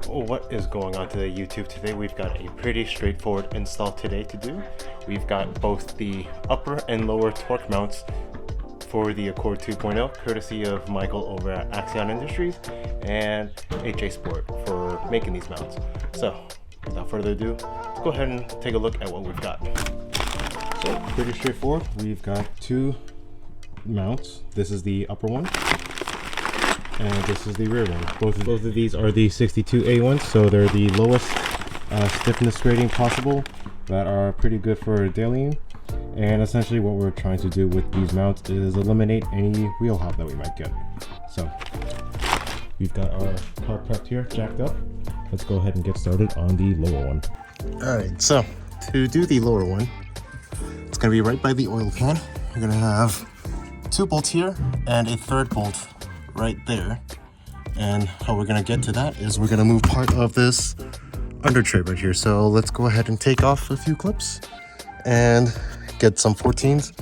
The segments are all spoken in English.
What is going on today, YouTube? Today we've got a pretty straightforward install today to do. We've got both the upper and lower torque mounts for the Accord 2.0, courtesy of Michael over at Axion Industries and Hasport for making these mounts. So without further ado, let's go ahead and take a look at what we've got. So pretty straightforward. We've got two mounts. This is the upper one and this is the rear one. Both of these are the 62A ones, so they're the lowest stiffness rating possible that are pretty good for dailying. And essentially what we're trying to do with these mounts is eliminate any wheel hop that we might get. So we've got our car prepped here, jacked up. Let's go ahead and get started on the lower one. Alright, so to do the lower one, it's going to be right by the oil pan. We're going to have two bolts here and a third bolt right there. And how we're going to get to that is we're going to move part of this under tray right here. So let's go ahead and take off a few clips and get some 14s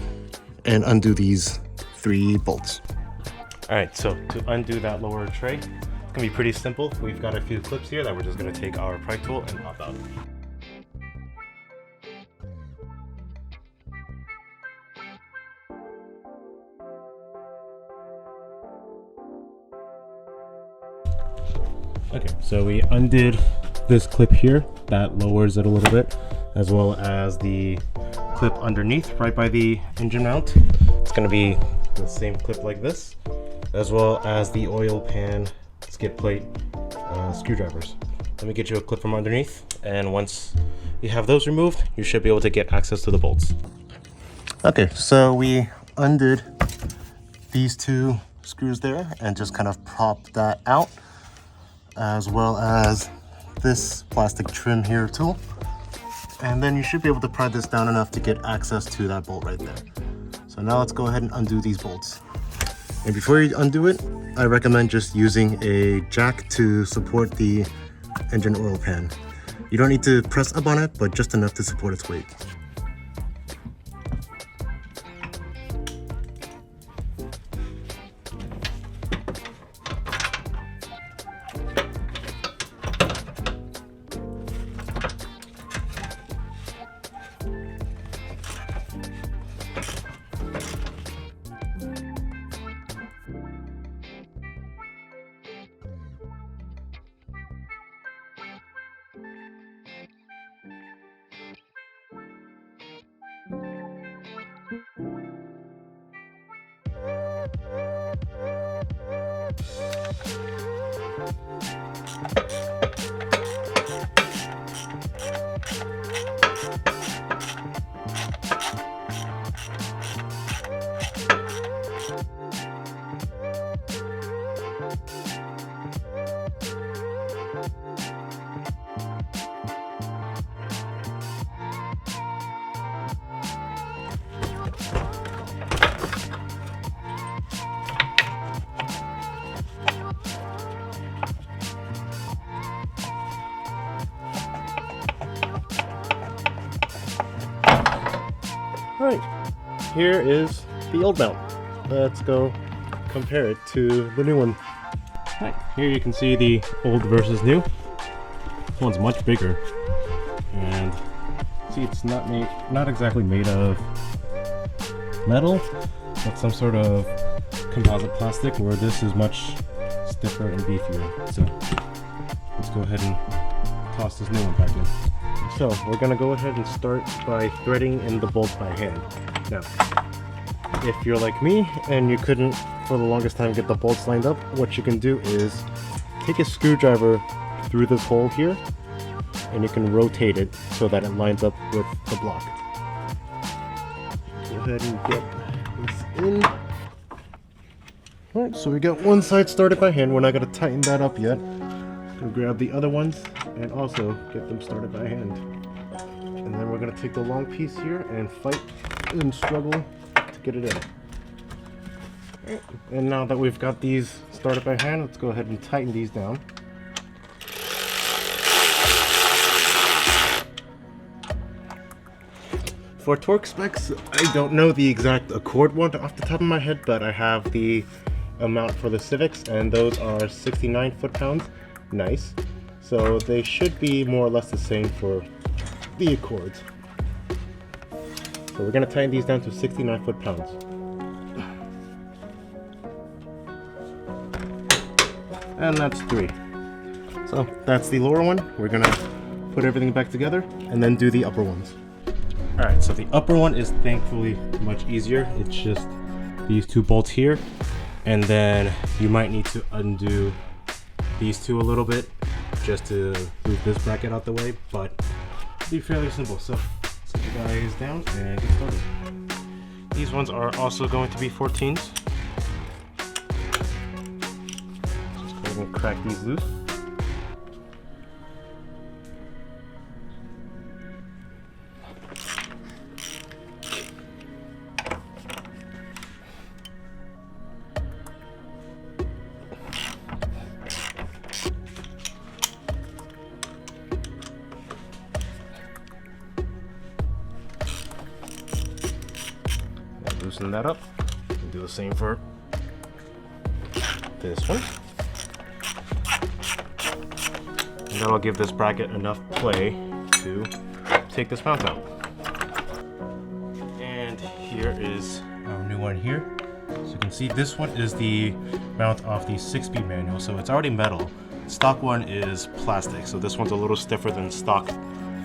and undo these three bolts. All right, so to undo that lower tray, it's gonna be pretty simple. We've got a few clips here that we're just gonna take our pry tool and pop out. Okay, so we undid this clip here that lowers it a little bit, as well as the clip underneath right by the engine mount. It's going to be the same clip like this, as well as the oil pan skid plate screwdrivers. Let me get you a clip from underneath, and once you have those removed, you should be able to get access to the bolts. Okay, so we undid these two screws there and just kind of popped that out, as well as this plastic trim here tool. And then you should be able to pry this down enough to get access to that bolt right there. So now let's go ahead and undo these bolts. And before you undo it, I recommend just using a jack to support the engine oil pan. You don't need to press up on it, but just enough to support its weight. Alright, here is the old mount. Let's go compare it to the new one. Alright, here you can see the old versus new. This one's much bigger. And see, it's not exactly made of metal, but some sort of composite plastic, where this is much stiffer and beefier. So let's go ahead and toss this new one back in. So we're going to go ahead and start by threading in the bolts by hand. Now, if you're like me and you couldn't for the longest time get the bolts lined up, what you can do is take a screwdriver through this hole here and you can rotate it so that it lines up with the block. Go ahead and get this in. Alright, so we got one side started by hand. We're not going to tighten that up yet. Gonna grab the other ones and also get them started by hand. And then we're gonna take the long piece here and fight and struggle to get it in. Right. And now that we've got these started by hand, let's go ahead and tighten these down. For torque specs, I don't know the exact Accord one off the top of my head, but I have the amount for the Civics, and those are 69 foot-pounds. Nice. So they should be more or less the same for the Accords. So we're going to tighten these down to 69 foot-pounds. And that's 3. So that's the lower one. We're going to put everything back together and then do the upper ones. Alright, so the upper one is thankfully much easier. It's just these 2 bolts here, and then you might need to undo these 2 a little bit just to move this bracket out the way, but it'll be fairly simple. So set you guys down and get started. These ones are also going to be 14s. Just go ahead and crack these loose. Loosen that up. And do the same for this one. And that'll give this bracket enough play to take this mount out. And here is our new one here. So you can see this one is the mount off the 6-speed manual, so it's already metal. Stock one is plastic, so this one's a little stiffer than stock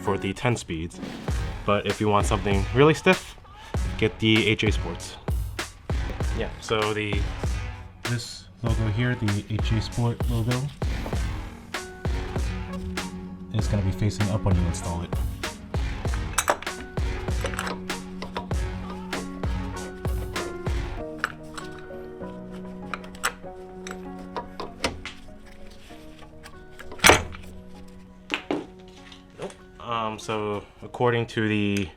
for the 10 speeds. But if you want something really stiff, get the HA Sports. Yeah, so this logo here, the HA Sport logo, is going to be facing up when you install it. So according to the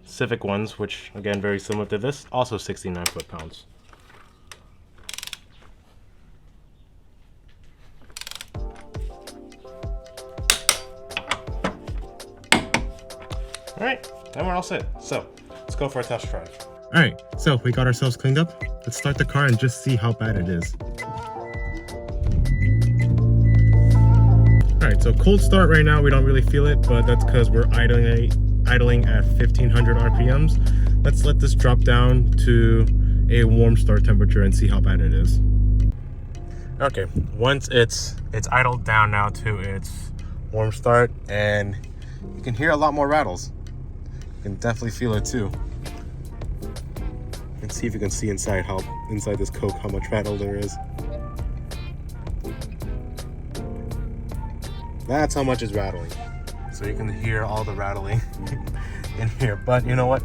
Civic ones, which again very similar to this, also 69 foot-pounds. Alright, then we're all set. So let's go for a test drive. Alright, so we got ourselves cleaned up. Let's start the car and just see how bad it is. Alright, so cold start right now, we don't really feel it, but that's because we're idling at 1500 RPMs. Let's let this drop down to a warm start temperature and see how bad it is. Okay, once it's idled down now to its warm start, and you can hear a lot more rattles. You can definitely feel it too. Let's see if you can see inside this Coke how much rattle there is. That's how much is rattling. So you can hear all the rattling in here. But you know what?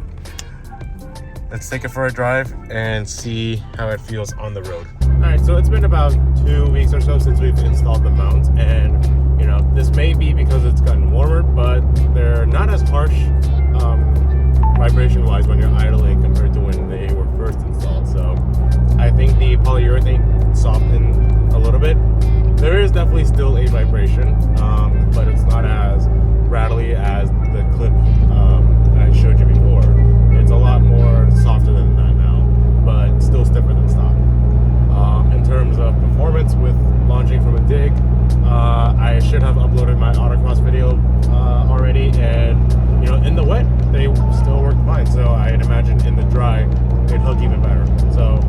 Let's take it for a drive and see how it feels on the road. Alright, so it's been about 2 weeks or so since we've installed the mount, and you know, this may be because it's gotten warmer, but they're not as harsh vibration wise when you're idling compared to when they were first installed. So I think the polyurethane softened a little bit. There is definitely still a vibration, but it's not as rattly as the clip I showed you before. It's a lot more softer than that now, but still stiffer than stock. In terms of performance with launching from a dig, I should have uploaded my autocross video already, and you know, in the wet they still work fine. So I'd imagine in the dry they'd hook even better. So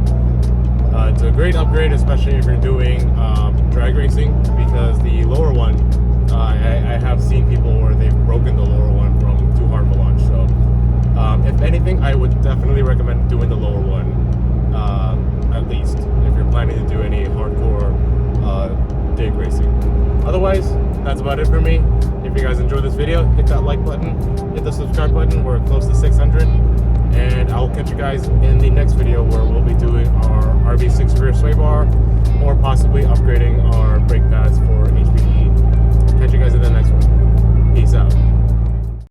it's a great upgrade, especially if you're doing drag racing, because the lower one, I have seen people where they've broken the lower one from too hard of a launch. So if anything, I would definitely recommend doing the lower one, at least if you're planning to do any hardcore dig racing. Otherwise, that's about it for me. If you guys enjoyed this video, hit that like button, hit the subscribe button. We're close to 600. And I'll catch you guys in the next video where we'll be doing our RV6 rear sway bar, or possibly upgrading our brake pads for HPE. Catch you guys in the next one. Peace out.